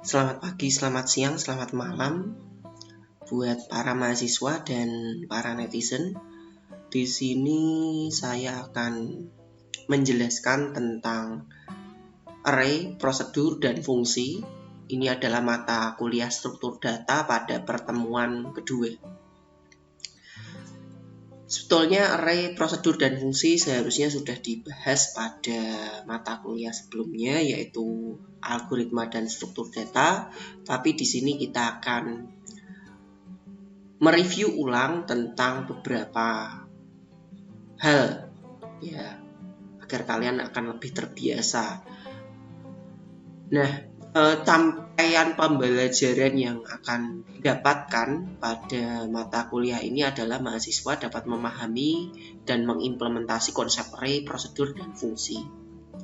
Selamat pagi, selamat siang, selamat malam buat para mahasiswa dan para netizen. Di sini saya akan menjelaskan tentang array, prosedur, dan fungsi. Ini adalah mata kuliah struktur data pada pertemuan kedua. Sebetulnya array, prosedur, dan fungsi seharusnya sudah dibahas pada mata kuliah sebelumnya, yaitu algoritma dan struktur data. Tapi di sini kita akan mereview ulang tentang beberapa hal, ya, agar kalian akan lebih terbiasa. Nah, capaian pembelajaran yang akan didapatkan pada mata kuliah ini adalah mahasiswa dapat memahami dan mengimplementasi konsep array, prosedur, dan fungsi.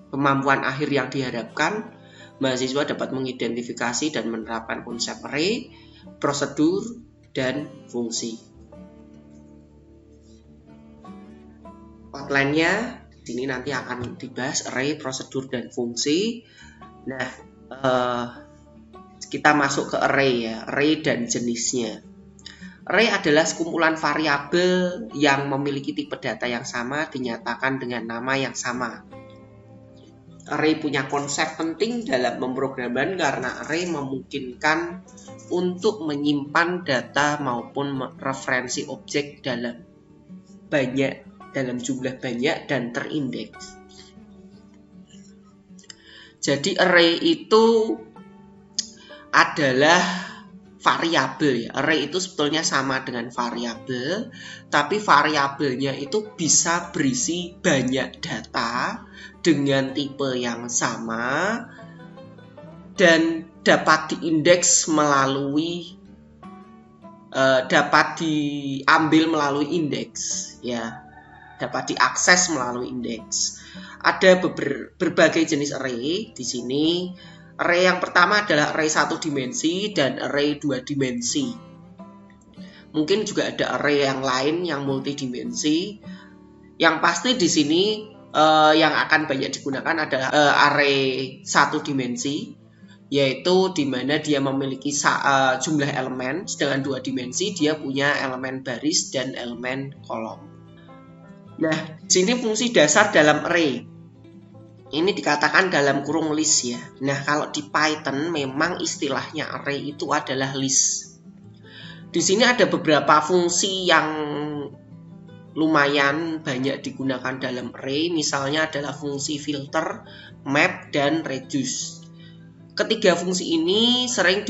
Kemampuan akhir yang diharapkan, mahasiswa dapat mengidentifikasi dan menerapkan konsep array, prosedur, dan fungsi. Outline-nya di sini nanti akan dibahas array, prosedur, dan fungsi. Nah, kita masuk ke array ya, array dan jenisnya. Array adalah sekumpulan variabel yang memiliki tipe data yang sama dinyatakan dengan nama yang sama. Array punya konsep penting dalam pemrograman karena array memungkinkan untuk menyimpan data maupun referensi objek dalam jumlah banyak dan terindeks. Jadi array itu adalah variabel ya. Array itu sebetulnya sama dengan variabel, tapi variabelnya itu bisa berisi banyak data dengan tipe yang sama dan dapat diindeks dapat diambil melalui indeks ya. Dapat diakses melalui indeks. Ada berbagai jenis array di sini. Array yang pertama adalah array 1 dimensi dan array 2 dimensi. Mungkin juga ada array yang lain yang multidimensi. Yang pasti di sini yang akan banyak digunakan adalah array 1 dimensi, yaitu di mana dia memiliki jumlah elemen, sedangkan 2 dimensi dia punya elemen baris dan elemen kolom. Nah, di sini fungsi dasar dalam array. Ini dikatakan dalam kurung list ya. Nah, kalau di Python memang istilahnya array itu adalah list. Di sini ada beberapa fungsi yang lumayan banyak digunakan dalam array. Misalnya adalah fungsi filter, map, dan reduce. Ketiga fungsi ini sering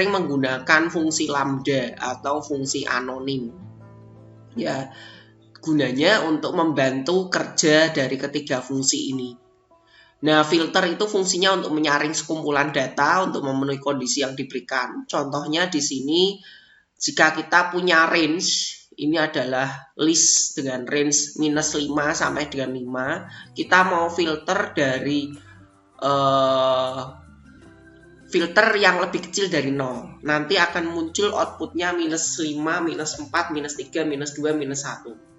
menggunakan fungsi lambda atau fungsi anonim. Ya, gunanya untuk membantu kerja dari ketiga fungsi ini. Nah, filter itu fungsinya untuk menyaring sekumpulan data untuk memenuhi kondisi yang diberikan. Contohnya di sini, jika kita punya range, ini adalah list dengan range -5 sampai dengan 5. Kita mau filter dari filter yang lebih kecil dari 0. Nanti akan muncul outputnya -5, -4, -3, -2, -1.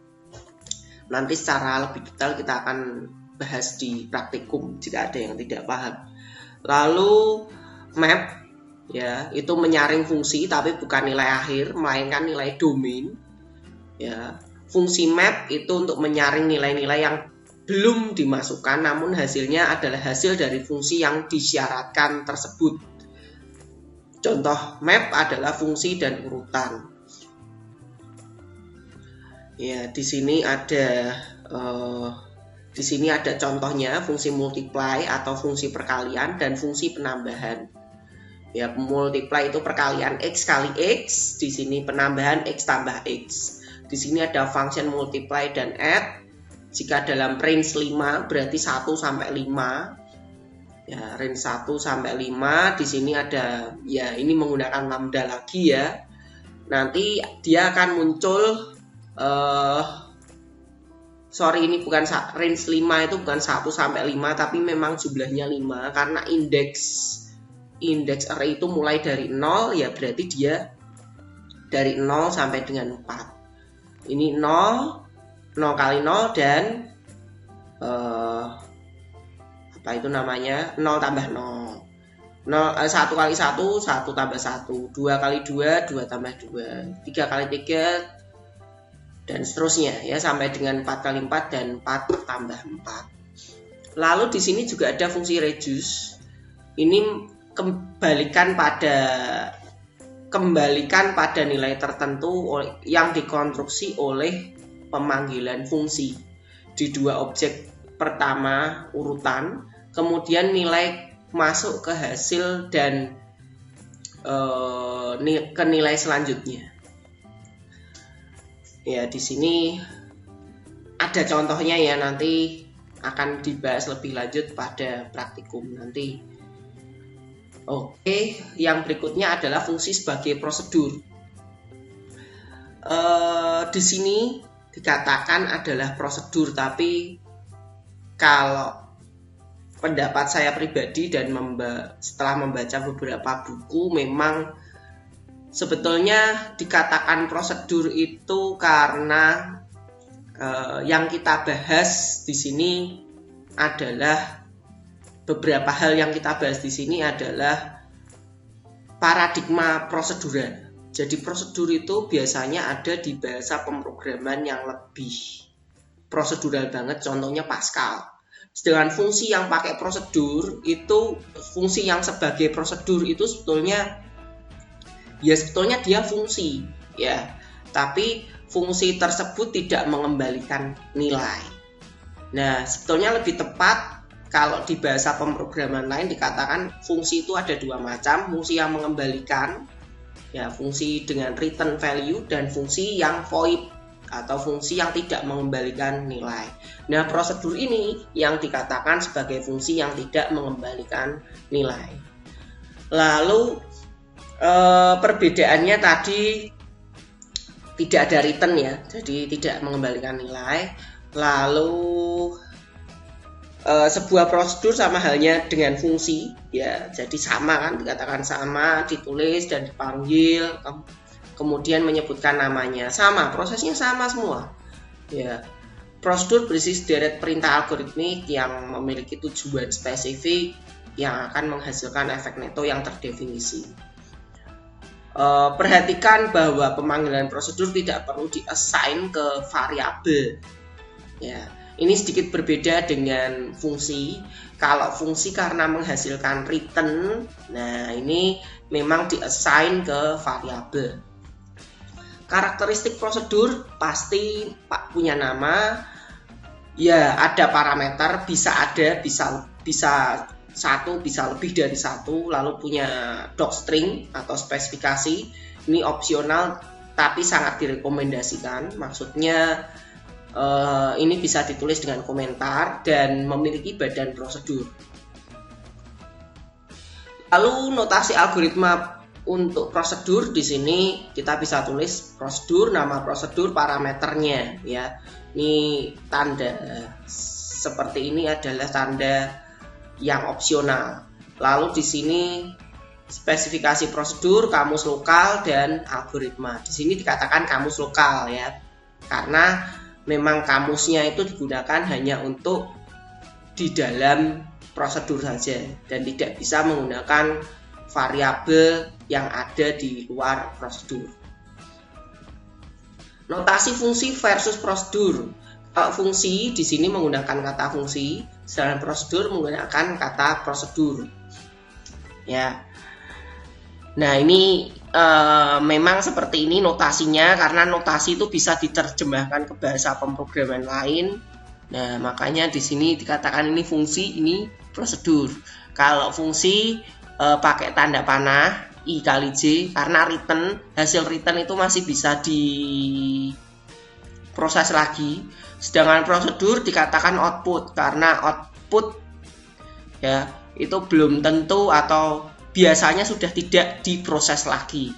Nanti secara lebih detail kita akan bahas di praktikum jika ada yang tidak paham. Lalu map ya, itu menyaring fungsi tapi bukan nilai akhir melainkan nilai domain. Ya, fungsi map itu untuk menyaring nilai-nilai yang belum dimasukkan namun hasilnya adalah hasil dari fungsi yang disyaratkan tersebut. Contoh map adalah fungsi dan urutan. Ya, di sini ada contohnya fungsi multiply atau fungsi perkalian dan fungsi penambahan. Ya, multiply itu perkalian x kali x, di sini penambahan x tambah x. Di sini ada function multiply dan add. Jika dalam range 5 berarti 1 sampai 5. Ya, range 1 sampai 5 di sini ada ya, ini menggunakan lambda lagi ya. Nanti dia akan muncul ini bukan range 5 itu bukan 1 sampai 5 tapi memang jumlahnya 5 karena indeks array itu mulai dari 0 ya, berarti dia dari 0 sampai dengan 4. Ini 0 kali 0 dan 0 tambah 0. 1 kali 1, 1 tambah 1, 2 kali 2, 2 tambah 2, 3 kali 3, dan seterusnya ya sampai dengan 4 kali 4 dan 4 tambah 4. Lalu di sini juga ada fungsi reduce. Ini kembalikan pada nilai tertentu yang dikonstruksi oleh pemanggilan fungsi di dua objek pertama urutan, kemudian nilai masuk ke hasil dan ke nilai selanjutnya. Ya, di sini ada contohnya ya, nanti akan dibahas lebih lanjut pada praktikum nanti. Oke, yang berikutnya adalah fungsi sebagai prosedur. Di sini dikatakan adalah prosedur, tapi kalau pendapat saya pribadi dan setelah membaca beberapa buku, memang sebetulnya dikatakan prosedur itu karena yang kita bahas di sini adalah beberapa hal yang kita bahas di sini adalah paradigma prosedural. Jadi prosedur itu biasanya ada di bahasa pemrograman yang lebih prosedural banget, contohnya Pascal. Sedangkan fungsi yang pakai prosedur itu, fungsi yang sebagai prosedur itu sebetulnya dia fungsi ya, tapi fungsi tersebut tidak mengembalikan nilai. Nah, sebetulnya lebih tepat kalau di bahasa pemrograman lain dikatakan fungsi itu ada dua macam, fungsi yang mengembalikan ya, fungsi dengan return value, dan fungsi yang void atau fungsi yang tidak mengembalikan nilai. Nah, prosedur ini yang dikatakan sebagai fungsi yang tidak mengembalikan nilai. Lalu perbedaannya tadi tidak ada return ya, jadi tidak mengembalikan nilai. Lalu sebuah prosedur sama halnya dengan fungsi ya, jadi sama kan, dikatakan sama, ditulis dan dipanggil, kemudian menyebutkan namanya, sama, prosesnya sama semua ya. Prosedur berisi sederet perintah algoritmik yang memiliki tujuan spesifik yang akan menghasilkan efek neto yang terdefinisi. Perhatikan bahwa pemanggilan prosedur tidak perlu diassign ke variabel ya. Ini sedikit berbeda dengan fungsi. Kalau fungsi karena menghasilkan return, nah ini memang diassign ke variabel. Karakteristik prosedur pasti punya nama ya, ada parameter, bisa satu, bisa lebih dari satu, lalu punya docstring atau spesifikasi. Ini opsional tapi sangat direkomendasikan, maksudnya ini bisa ditulis dengan komentar dan memiliki badan prosedur. Lalu notasi algoritma untuk prosedur, di sini kita bisa tulis prosedur, nama prosedur, parameternya ya. Ini tanda seperti ini adalah tanda yang opsional. Lalu di sini spesifikasi prosedur, kamus lokal, dan algoritma. Di sini dikatakan kamus lokal ya, karena memang kamusnya itu digunakan hanya untuk di dalam prosedur saja dan tidak bisa menggunakan variabel yang ada di luar prosedur. Notasi fungsi versus prosedur. Kalau fungsi di sini menggunakan kata fungsi, sedangkan prosedur menggunakan kata prosedur. Ya. Nah, ini memang seperti ini notasinya, karena notasi itu bisa diterjemahkan ke bahasa pemrograman lain. Nah, makanya di sini dikatakan ini fungsi, ini prosedur. Kalau fungsi pakai tanda panah I kali J, karena hasil return itu masih bisa diproses lagi. Sedangkan prosedur dikatakan output, karena output ya itu belum tentu atau biasanya sudah tidak diproses lagi.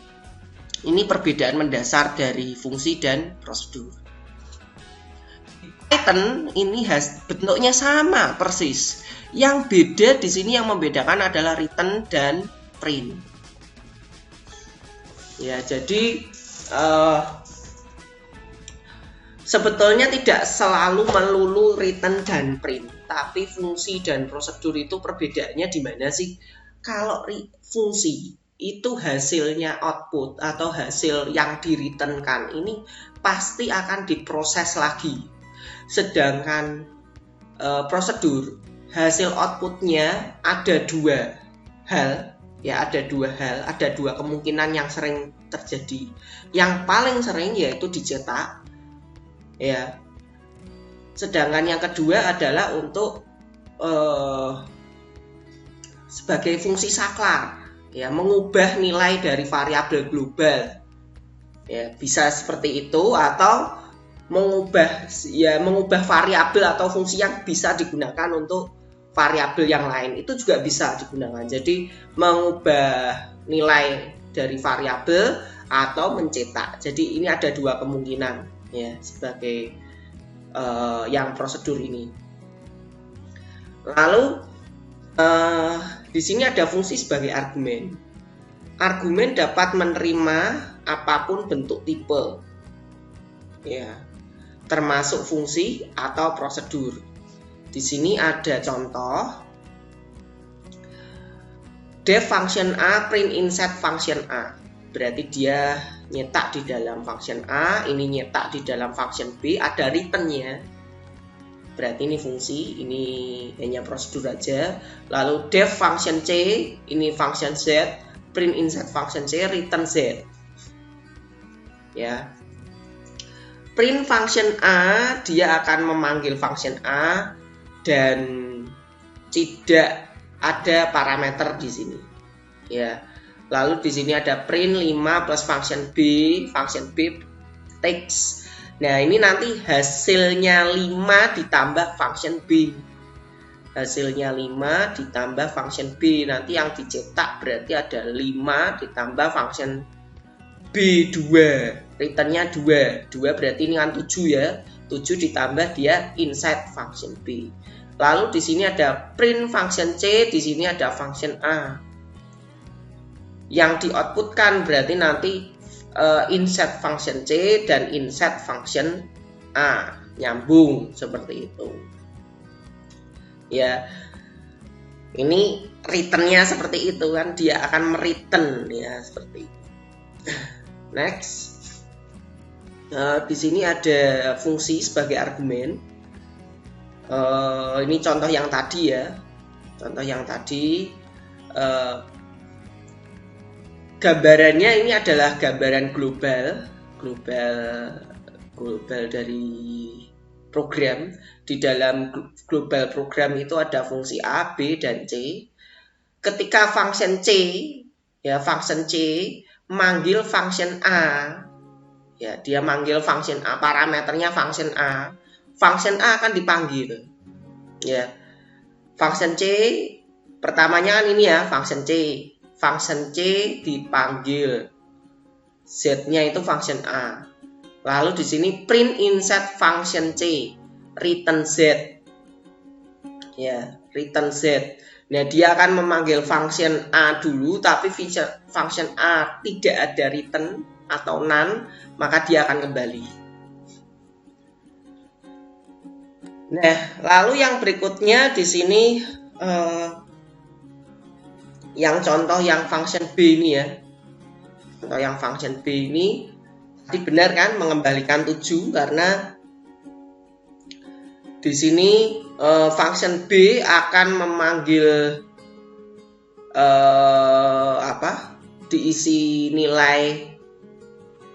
Ini perbedaan mendasar dari fungsi dan prosedur. Python ini bentuknya sama persis. Yang beda di sini, yang membedakan adalah return dan print. Ya, jadi sebetulnya tidak selalu melulu return dan print, tapi fungsi dan prosedur itu perbedaannya di mana sih? kalau fungsi itu hasilnya output atau hasil yang di-returnkan ini pasti akan diproses lagi. Sedangkan prosedur hasil outputnya ada dua hal, ya ada dua kemungkinan yang sering terjadi. Yang paling sering yaitu dicetak, ya. Sedangkan yang kedua adalah untuk sebagai fungsi saklar, ya, mengubah nilai dari variabel global, ya, bisa seperti itu, atau mengubah variabel atau fungsi yang bisa digunakan untuk variabel yang lain, itu juga bisa digunakan. Jadi mengubah nilai dari variabel atau mencetak. Jadi ini ada dua kemungkinan, ya, sebagai yang prosedur ini. Lalu di sini ada fungsi sebagai argumen. Argumen dapat menerima apapun bentuk tipe, ya, termasuk fungsi atau prosedur. Di sini ada contoh. Def function A print inset function A. Berarti dia nyetak di dalam function A, ini nyetak di dalam function B, ada returnnya. Berarti ini fungsi, ini hanya prosedur aja. Lalu def function C, ini function Z, print inset function C, return Z. Ya. Print function A, dia akan memanggil function A dan tidak ada parameter di sini. Ya. Lalu di sini ada print 5 plus function B text. Nah, ini nanti hasilnya 5 ditambah function B. Hasilnya 5 ditambah function B. Nanti yang dicetak berarti ada 5 ditambah function B2. Returnnya 2. 2 berarti ini kan 7 ya. 7 ditambah dia inside function B. Lalu di sini ada print function C, di sini ada function A. Yang di-outputkan berarti nanti insert function C dan insert function A, nyambung seperti itu. Ya, ini returnnya seperti itu kan, dia akan mereturn, ya, seperti itu. Next, di sini ada fungsi sebagai argumen. Ini contoh yang tadi ya, contoh yang tadi. Gambarannya ini adalah gambaran global dari program. Di dalam global program itu ada fungsi A, B, dan C. Ketika function C, ya, function C manggil function A, ya, dia manggil function A, parameternya function A. Function A akan dipanggil, ya. Function C pertamanya kan ini ya, function C. Function C dipanggil, Z-nya itu function A. Lalu di sini print insert function C, return Z. Ya, return Z. Nah, dia akan memanggil function A dulu, tapi function A tidak ada return atau none, maka dia akan kembali. Nah, lalu yang berikutnya di sini yang contoh yang function B ini ya. Contoh yang function B ini tadi benar kan, mengembalikan 7 karena di sini function B akan memanggil diisi nilai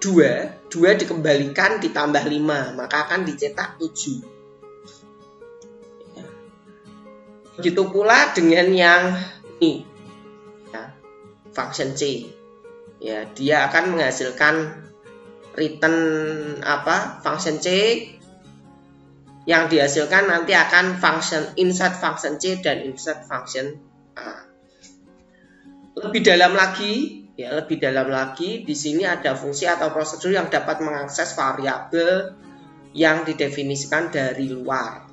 2 dikembalikan ditambah 5, maka akan dicetak 7. Begitu pula dengan yang ini, ya, function C, ya, dia akan menghasilkan return function C. Yang dihasilkan nanti akan function insert function C dan insert function A. Lebih dalam lagi di sini ada fungsi atau prosedur yang dapat mengakses variabel yang didefinisikan dari luar.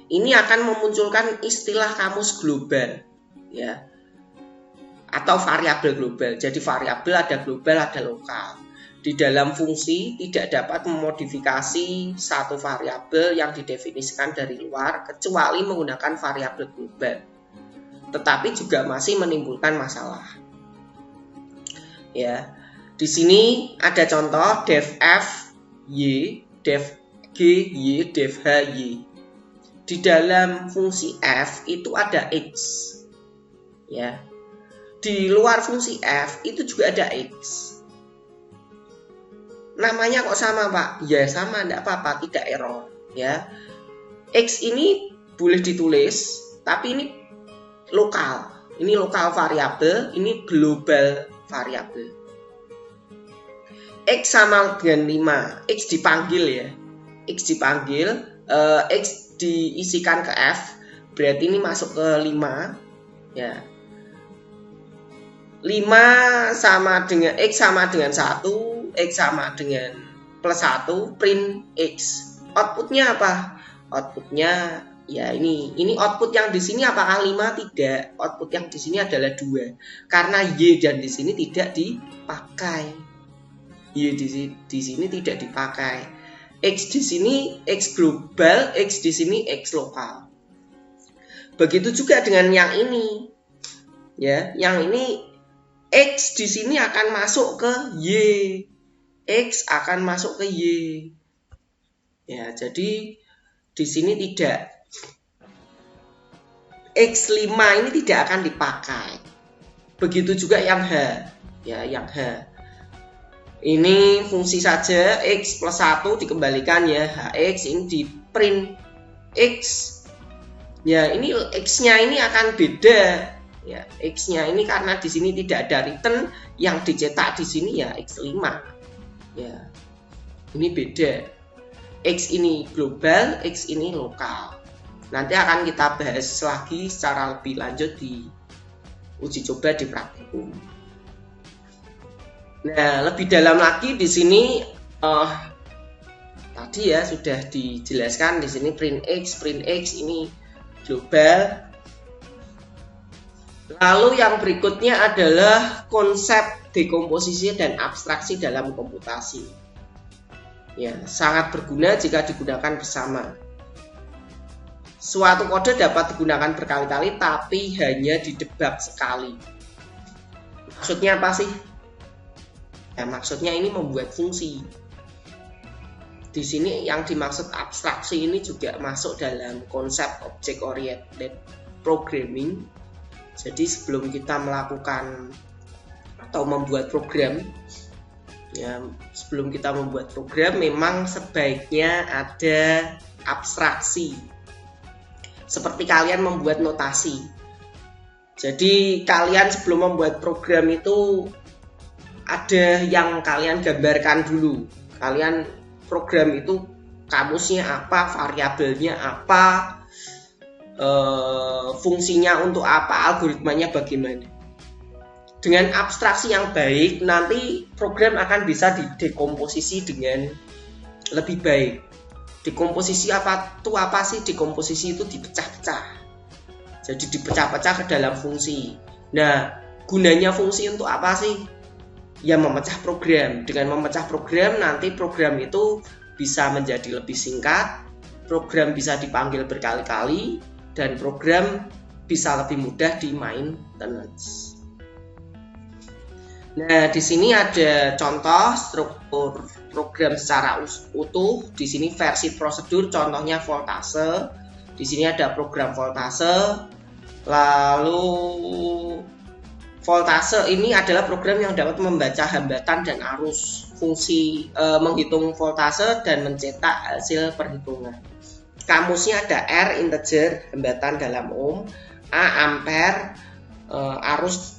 Ini akan memunculkan istilah kamus global, ya, atau variabel global. Jadi variabel ada global, ada lokal. Di dalam fungsi tidak dapat memodifikasi satu variabel yang didefinisikan dari luar kecuali menggunakan variabel global. tetapi juga masih menimbulkan masalah. Ya, di sini ada contoh def f y, def g y, def h y. Di dalam fungsi f itu ada x, ya. Di luar fungsi f itu juga ada x. Namanya kok sama, Pak? Ya sama, tidak apa-apa, tidak error, ya. X ini boleh ditulis, tapi ini lokal. Ini lokal variabel, ini global variabel. X sama dengan 5, X dipanggil ya. X dipanggil, X diisikan ke F, berarti ini masuk ke 5, ya. 5 sama dengan X sama dengan 1, X sama dengan plus 1, print X. Outputnya apa? Outputnya ya ini output yang di sini apakah 5? Tidak. Output yang di sini adalah 2. Karena Y dan di sini tidak dipakai. Y di sini tidak dipakai. X di sini X global, X di sini X lokal. Begitu juga dengan yang ini. Ya, yang ini X di sini akan masuk ke Y. X akan masuk ke Y. Ya, jadi di sini tidak. X5 ini tidak akan dipakai. Begitu juga yang H. Ya, yang H. Ini fungsi saja, X plus 1 dikembalikan ya. HX ini di print X. Ya, ini X-nya ini akan beda. Ya, X-nya ini karena di sini tidak ada return, yang dicetak di sini ya X5. Ya. Ini beda. X ini global, X ini lokal. Nanti akan kita bahas lagi secara lebih lanjut di uji coba di praktikum. Nah, lebih dalam lagi di sini tadi ya sudah dijelaskan di sini print X ini global. Lalu yang berikutnya adalah konsep dekomposisi dan abstraksi dalam komputasi. Ya, sangat berguna jika digunakan bersama. Suatu kode dapat digunakan berkali-kali tapi hanya didebak sekali. Maksudnya apa sih? Ya, maksudnya ini membuat fungsi. Di sini yang dimaksud abstraksi ini juga masuk dalam konsep object oriented programming. Jadi sebelum kita melakukan atau membuat program, ya, sebelum kita membuat program memang sebaiknya ada abstraksi. Seperti kalian membuat notasi. Jadi kalian sebelum membuat program itu ada yang kalian gambarkan dulu. Kalian program itu kamusnya apa, variabelnya apa, fungsinya untuk apa, algoritmanya bagaimana. Dengan abstraksi yang baik, nanti program akan bisa didekomposisi dengan lebih baik. Dekomposisi apa sih? Dekomposisi itu dipecah-pecah. Jadi dipecah-pecah ke dalam fungsi. Nah, gunanya fungsi untuk apa sih? Ya memecah program. Dengan memecah program, nanti program itu bisa menjadi lebih singkat, program bisa dipanggil berkali-kali, dan program bisa lebih mudah di maintenance. Nah, di sini ada contoh struktur program secara utuh. Di sini versi prosedur, contohnya voltase. Di sini ada program voltase. Lalu voltase ini adalah program yang dapat membaca hambatan dan arus, fungsi menghitung voltase dan mencetak hasil perhitungan. Kamusnya ada R integer, hambatan dalam ohm, A ampere, arus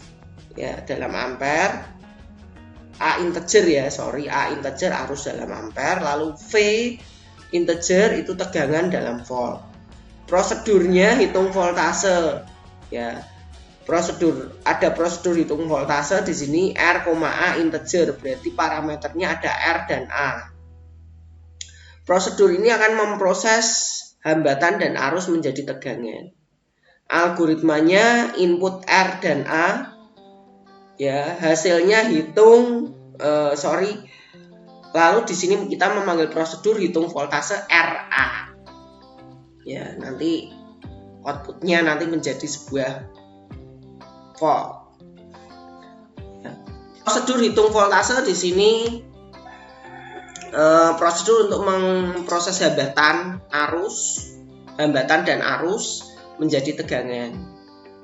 ya dalam ampere, A integer arus dalam ampere, lalu V integer itu tegangan dalam volt. Prosedurnya hitung voltase ya. Ada prosedur hitung voltase di sini R, A integer, berarti parameternya ada R dan A. Prosedur ini akan memproses hambatan dan arus menjadi tegangan. Algoritmanya input R dan A, ya hasilnya hitung, lalu di sini kita memanggil prosedur hitung voltase RA. Ya nanti outputnya nanti menjadi sebuah volt. Prosedur hitung voltase di sini prosedur untuk memproses hambatan dan arus menjadi tegangan.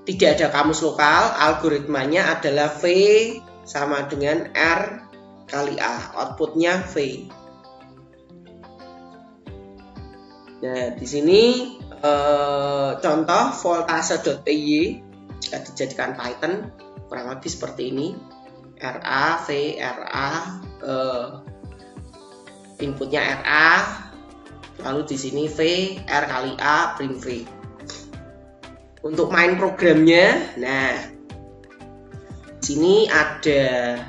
Tidak ada kamus lokal, algoritmanya adalah V sama dengan R kali A, outputnya V. Nah, di sini contoh voltase.py jika dijadikan Python kurang lebih seperti ini. RA, V, RA, inputnya RA, lalu di sini V, R kali A, print V. Untuk main programnya, nah, di sini ada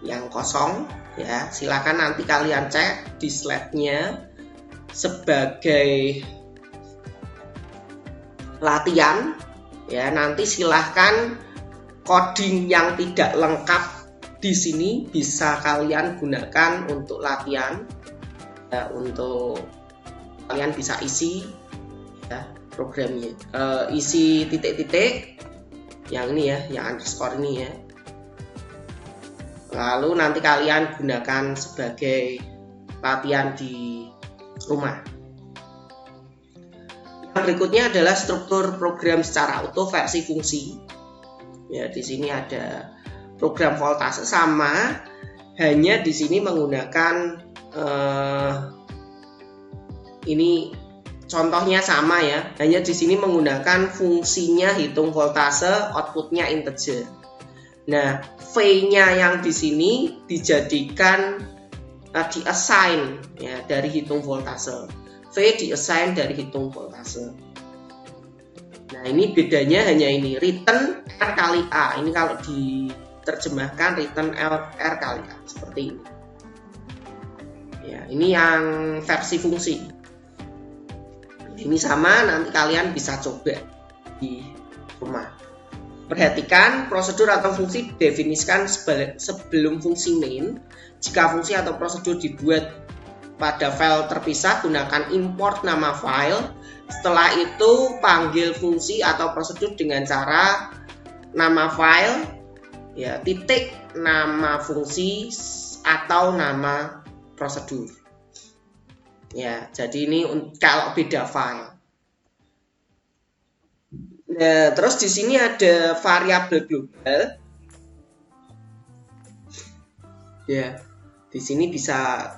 yang kosong, ya. Silakan nanti kalian cek di slide-nya sebagai latihan, ya. Nanti silahkan coding yang tidak lengkap di sini bisa kalian gunakan untuk latihan, ya, untuk kalian bisa isi, ya, programnya, isi titik-titik yang ini ya, yang underscore ini ya. Lalu nanti kalian gunakan sebagai latihan di rumah. Yang berikutnya adalah struktur program secara auto versi fungsi. Ya, di sini ada program voltase sama, hanya di sini menggunakan ini contohnya sama ya, hanya di sini menggunakan fungsinya hitung voltase, outputnya integer. Nah, V-nya yang di sini dijadikan diassign ya dari hitung voltase. V diassign dari hitung voltase. Nah, ini bedanya hanya ini, return R kali A. Ini kalau diterjemahkan return R kali A seperti ini. Ya, ini yang versi fungsi. Ini sama, nanti kalian bisa coba di rumah. Perhatikan prosedur atau fungsi didefinisikan sebelum fungsi main. Jika fungsi atau prosedur dibuat pada file terpisah, gunakan import nama file. Setelah itu panggil fungsi atau prosedur dengan cara nama file, ya, titik nama fungsi atau nama prosedur. Ya, jadi ini kalau beda file. Nah, terus di sini ada variabel global. Ya, di sini bisa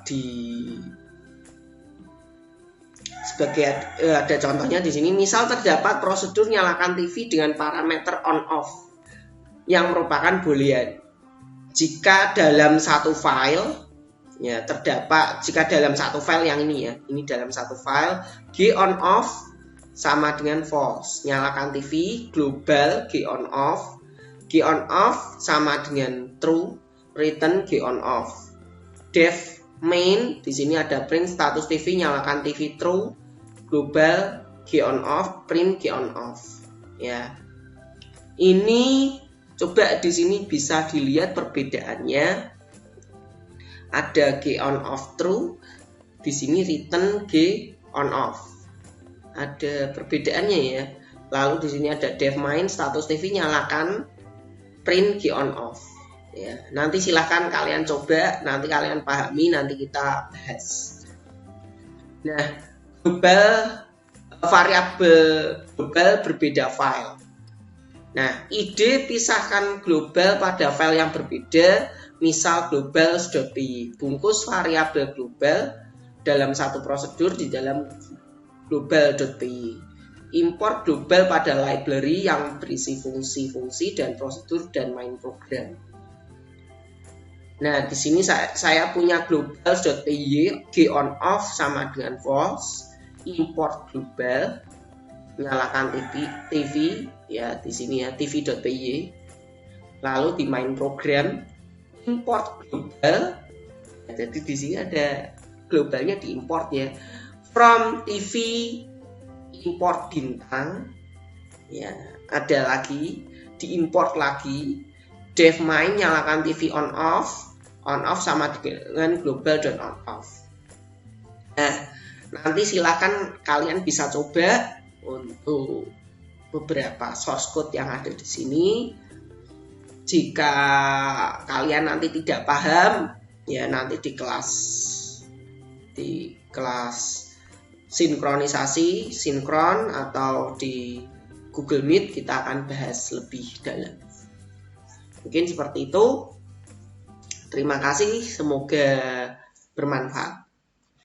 sebagai ada contohnya di sini. Misal terdapat prosedur nyalakan TV dengan parameter on off yang merupakan boolean. Jika dalam satu file, ya, jika dalam satu file yang ini ya, ini dalam satu file, G on off sama dengan false. Nyalakan TV, global G on off sama dengan true, return G on off. Def main di sini ada print status TV, nyalakan TV true, global G on off, print G on off. Ya, ini coba di sini bisa dilihat perbedaannya. Ada G on off true, di sini return G on off. Ada perbedaannya ya. Lalu di sini ada def main status TV, nyalakan print G on off. Ya, nanti silahkan kalian coba, nanti kalian pahami, nanti kita bahas. Nah, variabel global berbeda file. Nah, ide pisahkan global pada file yang berbeda, misal global.py. Bungkus variabel global dalam satu prosedur di dalam global.py. Import global pada library yang berisi fungsi-fungsi dan prosedur dan main program. Nah, di sini saya punya global.py, G on off sama dengan false. Import global, nyalakan TV ya, di sini ya, tv.py. Lalu di main program import global. Jadi di sini ada globalnya diimport ya. From TV import bintang. Ya, ada lagi diimport lagi. Def main nyalakan TV on off sama dengan global.on off. Nah, nanti silakan kalian bisa coba untuk beberapa source code yang ada di sini. Jika kalian nanti tidak paham, ya nanti di kelas sinkronisasi, sinkron, atau di Google Meet kita akan bahas lebih dalam. Mungkin seperti itu. Terima kasih, semoga bermanfaat.